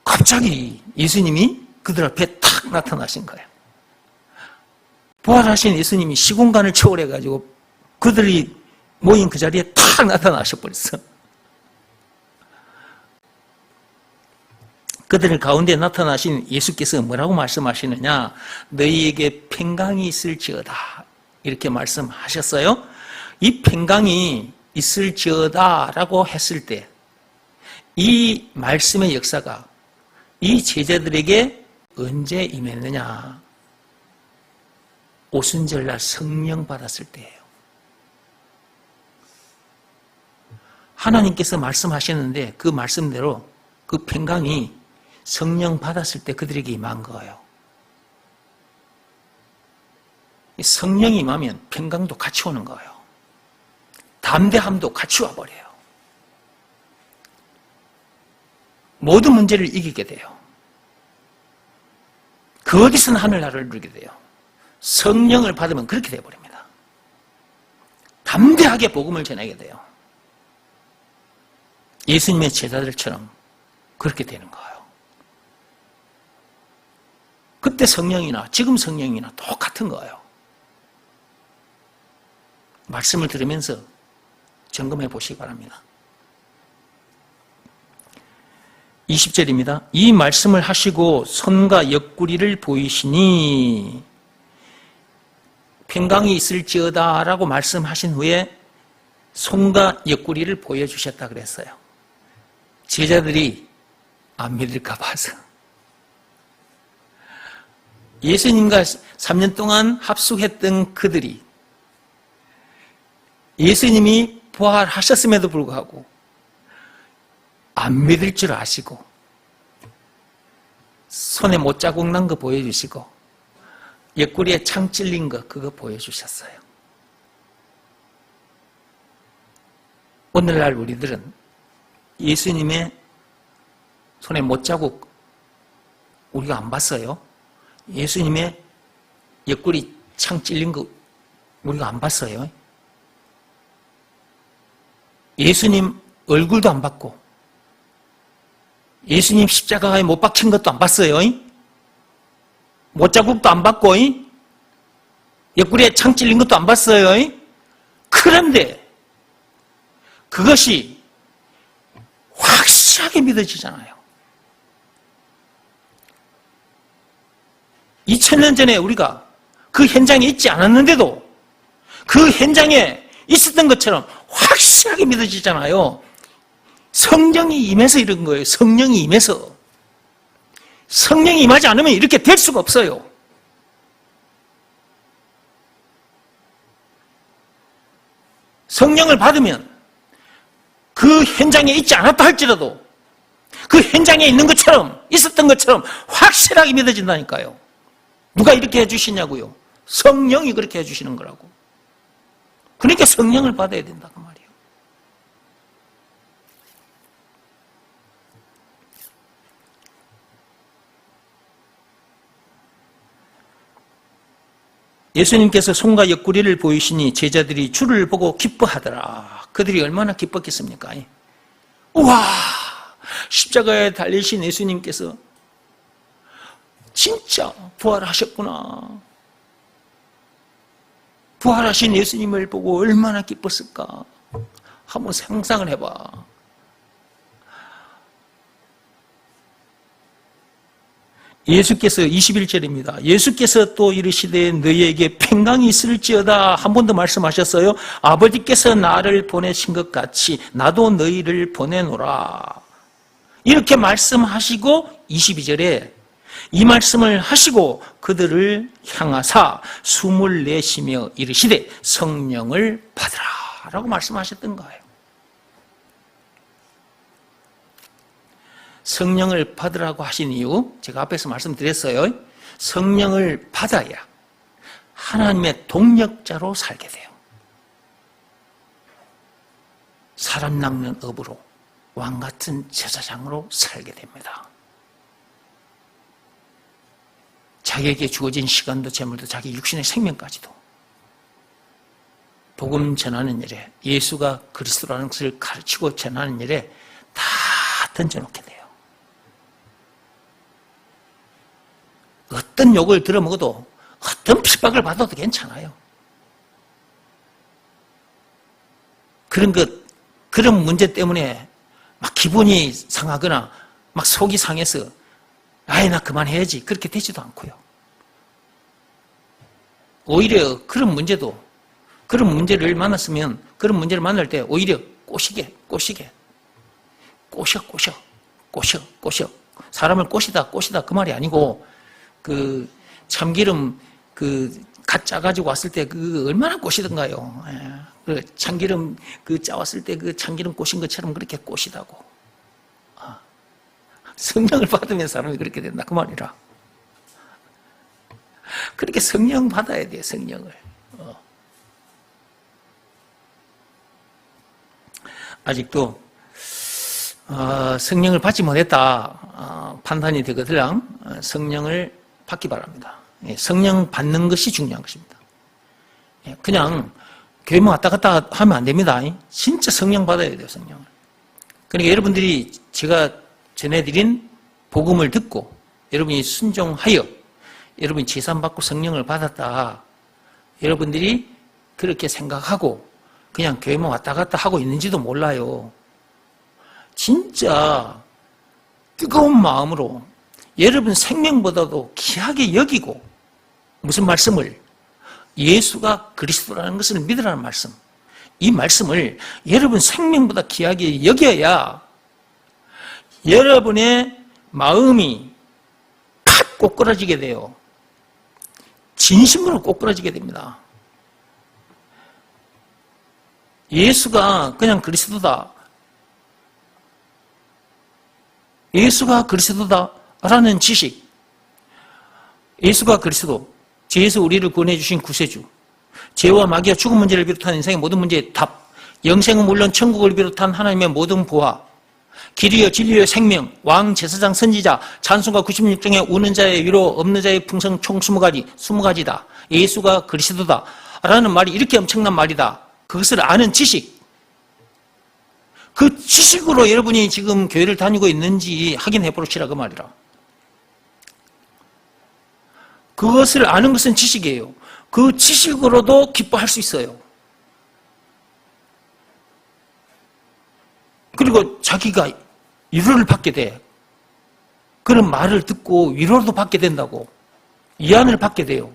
갑자기 예수님이 그들 앞에 탁 나타나신 거예요. 부활하신 예수님이 시공간을 초월해가지고 그들이 모인 그 자리에 탁 나타나셔버렸어. 그들 가운데 나타나신 예수께서 뭐라고 말씀하시느냐? 너희에게 평강이 있을지어다. 이렇게 말씀하셨어요. 이 평강이 있을지어다 라고 했을 때 이 말씀의 역사가 이 제자들에게 언제 임했느냐? 오순절날 성령 받았을 때예요. 하나님께서 말씀하셨는데 그 말씀대로 그 평강이 성령 받았을 때 그들에게 임한 거예요. 성령이 임하면 평강도 같이 오는 거예요. 담대함도 같이 와버려요. 모든 문제를 이기게 돼요. 그 어디서는 하늘나라를 누리게 돼요. 성령을 받으면 그렇게 돼버립니다. 담대하게 복음을 전하게 돼요. 예수님의 제자들처럼 그렇게 되는 거예요. 그때 성령이나 지금 성령이나 똑같은 거예요. 말씀을 들으면서 점검해 보시기 바랍니다. 20절입니다. 이 말씀을 하시고 손과 옆구리를 보이시니 평강이 있을지어다 라고 말씀하신 후에 손과 옆구리를 보여주셨다 그랬어요. 제자들이 안 믿을까 봐서. 예수님과 3년 동안 합숙했던 그들이 예수님이 부활하셨음에도 불구하고 안 믿을 줄 아시고 손에 못자국 난 거 보여주시고 옆구리에 창 찔린 거 그거 보여주셨어요. 오늘날 우리들은 예수님의 손에 못자국 우리가 안 봤어요. 예수님의 옆구리 창 찔린 거 우리가 안 봤어요. 예수님 얼굴도 안 봤고 예수님 십자가에 못 박힌 것도 안 봤어요. 못자국도 안 봤고 옆구리에 창 찔린 것도 안 봤어요. 그런데 그것이 확실하게 믿어지잖아요. 2000년 전에 우리가 그 현장에 있지 않았는데도 그 현장에 있었던 것처럼 확실하게 믿어지잖아요. 성령이 임해서 이런 거예요. 성령이 임해서. 성령이 임하지 않으면 이렇게 될 수가 없어요. 성령을 받으면 그 현장에 있지 않았다 할지라도 그 현장에 있는 것처럼, 있었던 것처럼 확실하게 믿어진다니까요. 누가 이렇게 해주시냐고요? 성령이 그렇게 해주시는 거라고. 그러니까 성령을 받아야 된다 그 말이에요. 예수님께서 손과 옆구리를 보이시니 제자들이 주를 보고 기뻐하더라. 그들이 얼마나 기뻤겠습니까? 우와! 십자가에 달리신 예수님께서 진짜 부활하셨구나. 부활하신 예수님을 보고 얼마나 기뻤을까? 한번 상상을 해봐. 예수께서 21절입니다. 예수께서 또 이르시되 너희에게 평강이 있을지어다. 한 번 더 말씀하셨어요. 아버지께서 나를 보내신 것 같이 나도 너희를 보내노라. 이렇게 말씀하시고 22절에 이 말씀을 하시고 그들을 향하사 숨을 내쉬며 이르시되 성령을 받으라 라고 말씀하셨던 거예요. 성령을 받으라고 하신 이유 제가 앞에서 말씀드렸어요. 성령을 받아야 하나님의 동력자로 살게 돼요. 사람 낚는 업으로 왕같은 제사장으로 살게 됩니다. 자기에게 주어진 시간도 재물도 자기 육신의 생명까지도 복음 전하는 일에 예수가 그리스도라는 것을 가르치고 전하는 일에 다 던져놓게 돼요. 어떤 욕을 들어먹어도 어떤 핍박을 받아도 괜찮아요. 그런 문제 때문에 막 기분이 상하거나 막 속이 상해서 아이 나 그만해야지 그렇게 되지도 않고요. 오히려 그런 문제를 만났으면 그런 문제를 만날 때 오히려 꼬셔 사람을 꼬시다 그 말이 아니고 그 참기름 갓 짜가지고 왔을 때 얼마나 꼬시던가요. 그 참기름 짜왔을 때 그 참기름 꼬신 것처럼 그렇게 꼬시다고. 성령을 받으면 사람이 그렇게 된다 그 말이라. 그렇게 성령 받아야 돼요. 성령을. 아직도 성령을 받지 못했다 판단이 되거든 성령을 받기 바랍니다. 성령 받는 것이 중요한 것입니다. 그냥 교회만 왔다 갔다 하면 안 됩니다. 진짜 성령 받아야 돼요. 성령을. 그러니까 여러분들이 제가 전해드린 복음을 듣고 여러분이 순종하여 여러분이 제산받고 성령을 받았다. 여러분들이 그렇게 생각하고 그냥 교회만 왔다 갔다 하고 있는지도 몰라요. 진짜 뜨거운 마음으로 여러분 생명보다도 귀하게 여기고 무슨 말씀을? 예수가 그리스도라는 것을 믿으라는 말씀. 이 말씀을 여러분 생명보다 귀하게 여겨야 여러분의 마음이 팍 꼬꾸라지게 돼요. 진심으로 꼬꾸라지게 됩니다. 예수가 그냥 그리스도다. 예수가 그리스도다라는 지식. 예수가 그리스도. 죄에서 우리를 구원해 주신 구세주. 죄와 마귀와 죽음 문제를 비롯한 인생의 모든 문제의 답. 영생은 물론 천국을 비롯한 하나님의 모든 보화. 길이여 진리여 생명, 왕, 제사장, 선지자, 찬송가 96종의 우는 자의 위로, 없는 자의 풍성 총 20가지다. 예수가 그리스도다 라는 말이 이렇게 엄청난 말이다. 그것을 아는 지식. 그 지식으로 여러분이 지금 교회를 다니고 있는지 확인해 보시라 그 말이라. 그것을 아는 것은 지식이에요. 그 지식으로도 기뻐할 수 있어요. 그리고 자기가 위로를 받게 돼. 그런 말을 듣고 위로도 받게 된다고. 위안을 받게 돼요.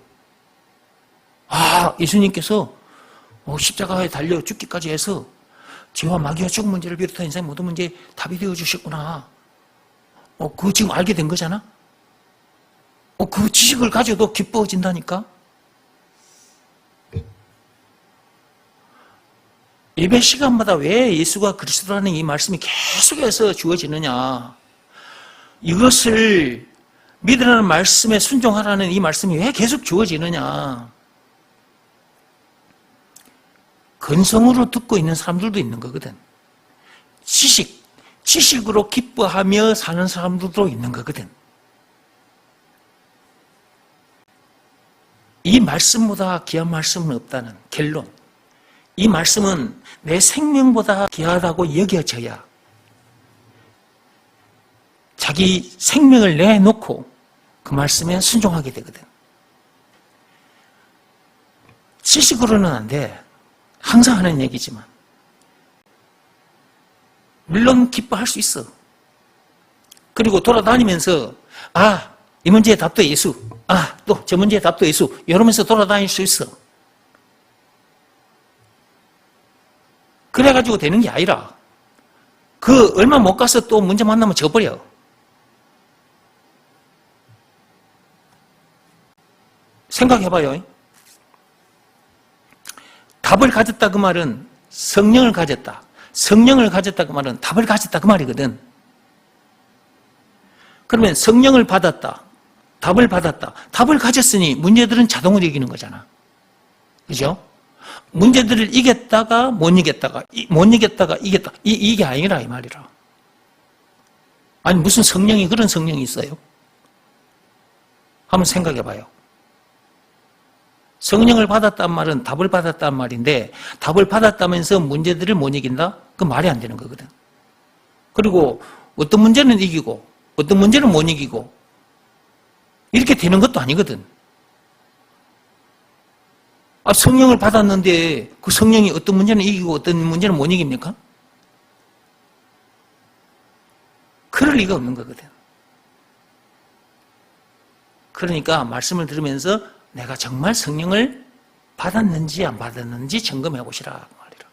예수님께서 십자가에 달려 죽기까지 해서 죄와 마귀와 죽음 문제를 비롯한 인생의 모든 문제에 답이 되어 주셨구나. 그거 지금 알게 된 거잖아? 그 지식을 가져도 기뻐진다니까? 예배 시간마다 왜 예수가 그리스도라는 이 말씀이 계속해서 주어지느냐? 이것을 믿으라는 말씀에 순종하라는 이 말씀이 왜 계속 주어지느냐? 근성으로 듣고 있는 사람들도 있는 거거든. 지식으로 기뻐하며 사는 사람들도 있는 거거든. 이 말씀보다 귀한 말씀은 없다는 결론. 이 말씀은 내 생명보다 귀하다고 여겨져야 자기 생명을 내놓고 그 말씀에 순종하게 되거든. 지식으로는 안 돼. 항상 하는 얘기지만. 물론 기뻐할 수 있어. 그리고 돌아다니면서 이 문제의 답도 예수. 또 저 문제의 답도 예수. 이러면서 돌아다닐 수 있어. 그래가지고 되는 게 아니라 얼마 못 가서 또 문제 만나면 져버려. 생각해봐요. 답을 가졌다 그 말은 성령을 가졌다. 성령을 가졌다 그 말은 답을 가졌다 그 말이거든. 그러면 성령을 받았다. 답을 받았다. 답을 가졌으니 문제들은 자동으로 이기는 거잖아. 그죠? 문제들을 이겼다가 못 이겼다가 이겼다. 이게 아니라 이 말이라. 아니 무슨 성령이 그런 성령이 있어요? 한번 생각해 봐요. 성령을 받았단 말은 답을 받았단 말인데 답을 받았다면서 문제들을 못 이긴다? 그건 말이 안 되는 거거든. 그리고 어떤 문제는 이기고 어떤 문제는 못 이기고 이렇게 되는 것도 아니거든. 성령을 받았는데 그 성령이 어떤 문제는 이기고 어떤 문제는 못 이깁니까? 그럴 리가 없는 거거든. 그러니까 말씀을 들으면서 내가 정말 성령을 받았는지 안 받았는지 점검해 보시라 말이라.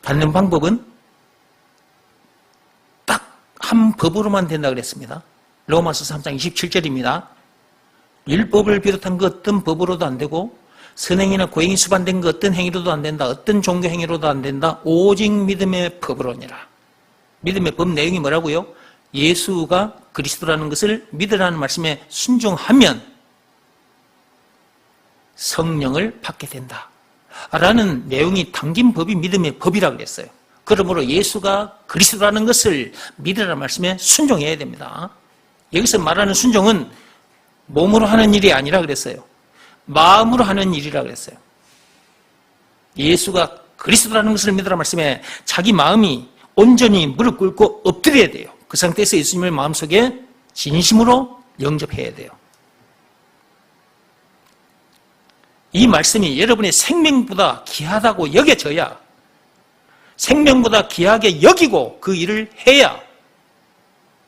받는 방법은 딱 한 법으로만 된다 그랬습니다. 로마서 3장 27절입니다. 율법을 비롯한 그 어떤 법으로도 안 되고 선행이나 고행이 수반된 그 어떤 행위로도 안 된다. 어떤 종교 행위로도 안 된다. 오직 믿음의 법으로니라. 믿음의 법 내용이 뭐라고요? 예수가 그리스도라는 것을 믿으라는 말씀에 순종하면 성령을 받게 된다. 라는 내용이 담긴 법이 믿음의 법이라고 그랬어요. 그러므로 예수가 그리스도라는 것을 믿으라는 말씀에 순종해야 됩니다. 여기서 말하는 순종은 몸으로 하는 일이 아니라 그랬어요. 마음으로 하는 일이라 그랬어요. 예수가 그리스도라는 것을 믿으라는 말씀에 자기 마음이 온전히 무릎 꿇고 엎드려야 돼요. 그 상태에서 예수님을 마음속에 진심으로 영접해야 돼요. 이 말씀이 여러분의 생명보다 귀하다고 여겨져야 생명보다 귀하게 여기고 그 일을 해야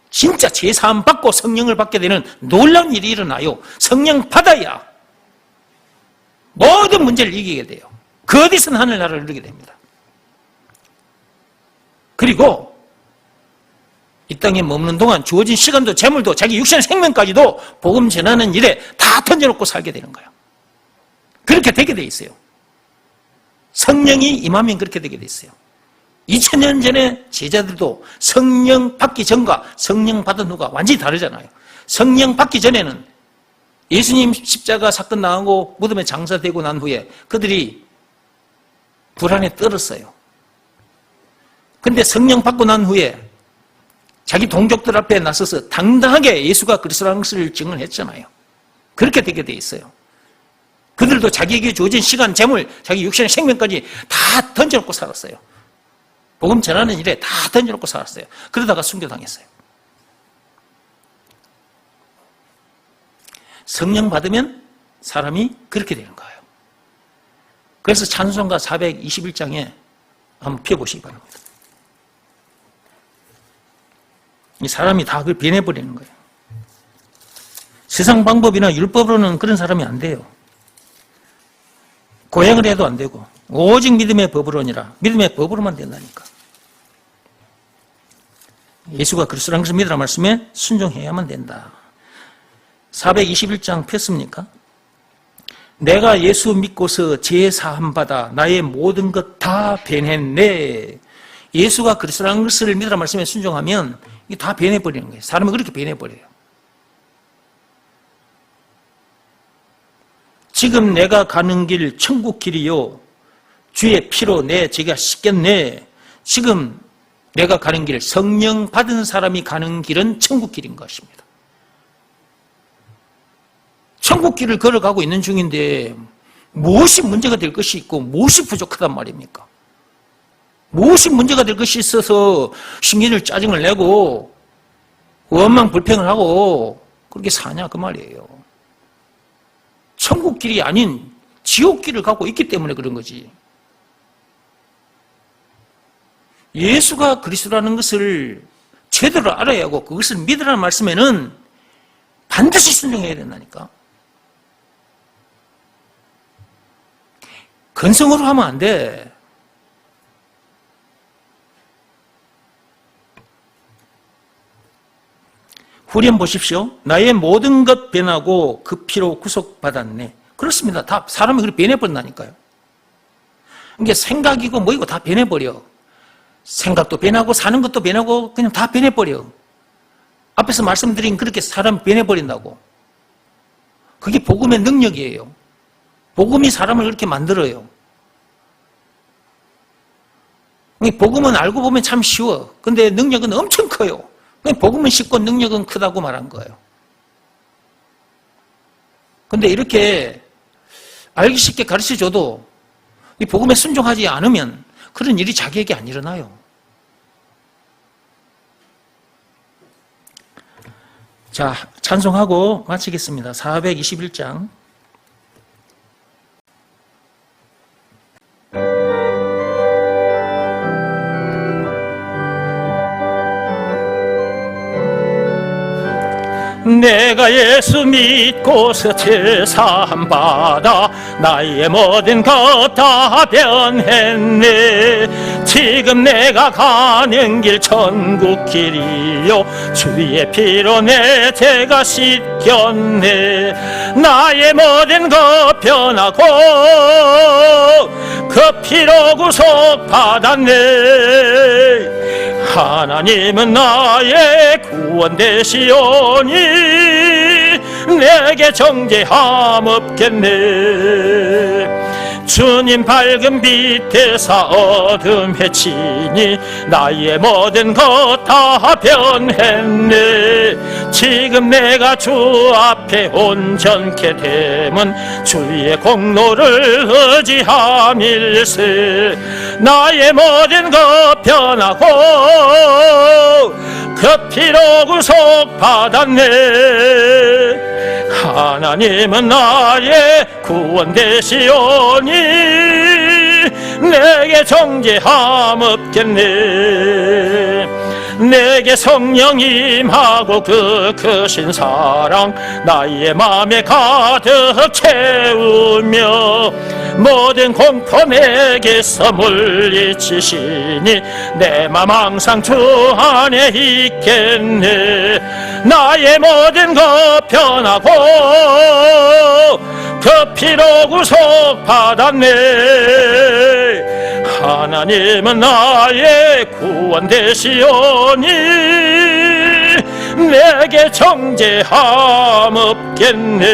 진짜 제사함 받고 성령을 받게 되는 놀라운 일이 일어나요. 성령 받아야 모든 문제를 이기게 돼요. 그 어디서는 하늘나라를 이루게 됩니다. 그리고 이 땅에 머무는 동안 주어진 시간도 재물도 자기 육신의 생명까지도 복음 전하는 일에 다 던져놓고 살게 되는 거예요. 그렇게 되게 돼 있어요. 성령이 임하면 그렇게 되게 돼 있어요. 2000년 전에 제자들도 성령 받기 전과 성령 받은 후가 완전히 다르잖아요. 성령 받기 전에는 예수님 십자가 사건 나오고 무덤에 장사되고 난 후에 그들이 불안에 떨었어요. 근데 성령 받고 난 후에 자기 동족들 앞에 나서서 당당하게 예수가 그리스도라는 것을 증언했잖아요. 그렇게 되게 돼 있어요. 그들도 자기에게 주어진 시간, 재물, 자기 육신의 생명까지 다 던져놓고 살았어요. 복음 전하는 일에 다 던져놓고 살았어요. 그러다가 순교당했어요. 성령 받으면 사람이 그렇게 되는 거예요. 그래서 찬송가 421장에 한번 펴보시기 바랍니다. 이 사람이 다 그걸 변해버리는 거예요. 세상 방법이나 율법으로는 그런 사람이 안 돼요. 고행을 해도 안 되고 오직 믿음의 법으로니라. 믿음의 법으로만 된다니까. 예수가 그리스도라는 것을 믿으라 말씀에 순종해야만 된다. 421장 폈습니까? 내가 예수 믿고서 죄 사함 받아 나의 모든 것 다 변했네. 예수가 그리스도라는 것을 믿으라 말씀에 순종하면 이게 다 변해버리는 거예요. 사람이 그렇게 변해버려요. 지금 내가 가는 길 천국 길이요 주의 피로 내 죄가 씻겼네. 지금 내가 가는 길, 성령 받은 사람이 가는 길은 천국 길인 것입니다. 천국 길을 걸어가고 있는 중인데 무엇이 문제가 될 것이 있고 무엇이 부족하단 말입니까? 무엇이 문제가 될 것이 있어서 신경을 짜증을 내고 원망 불평을 하고 그렇게 사냐 그 말이에요. 천국 길이 아닌 지옥 길을 가고 있기 때문에 그런 거지. 예수가 그리스도라는 것을 제대로 알아야 하고 그것을 믿으라는 말씀에는 반드시 순종해야 된다니까. 근성으로 하면 안 돼. 후련 보십시오. 나의 모든 것 변하고 그 피로 구속받았네. 그렇습니다. 다 사람이 그렇게 변해버린다니까요. 이게 생각이고 뭐이고 다 변해버려. 생각도 변하고 사는 것도 변하고 그냥 다 변해버려. 앞에서 말씀드린 그렇게 사람이 변해버린다고. 그게 복음의 능력이에요. 복음이 사람을 그렇게 만들어요. 복음은 알고 보면 참 쉬워. 근데 능력은 엄청 커요. 복음은 쉽고 능력은 크다고 말한 거예요. 근데 이렇게 알기 쉽게 가르쳐줘도 이 복음에 순종하지 않으면 그런 일이 자기에게 안 일어나요. 자, 찬송하고 마치겠습니다. 421장. 내가 예수 믿고서 제사함 받아 나의 모든 것 다 변했네. 지금 내가 가는 길 천국 길이요 주의 피로 내 죄가 씻겼네. 나의 모든 것 변하고 그 피로 구속 받았네. 하나님은 나의 구원 되시오니 내게 정죄함 없겠네. 주님 밝은 빛에서 어둠 해치니 나의 모든 것 다 변했네. 지금 내가 주 앞에 온전케 됨은 주의 공로를 의지함일세. 나의 모든 것 변하고 그 피로 구속 받았네. 하나님은 나의 구원 되시오니 내게 정죄함 없겠네. 내게 성령 임하고 그 크신 사랑 나의 맘에 가득 채우며 모든 공포 내게서 물리치시니 내 맘 항상 주 안에 있겠네. 나의 모든 것 변하고 그 피로 구속 받았네. 하나님은 나의 구원 되시오니 내게 정죄함 없겠네.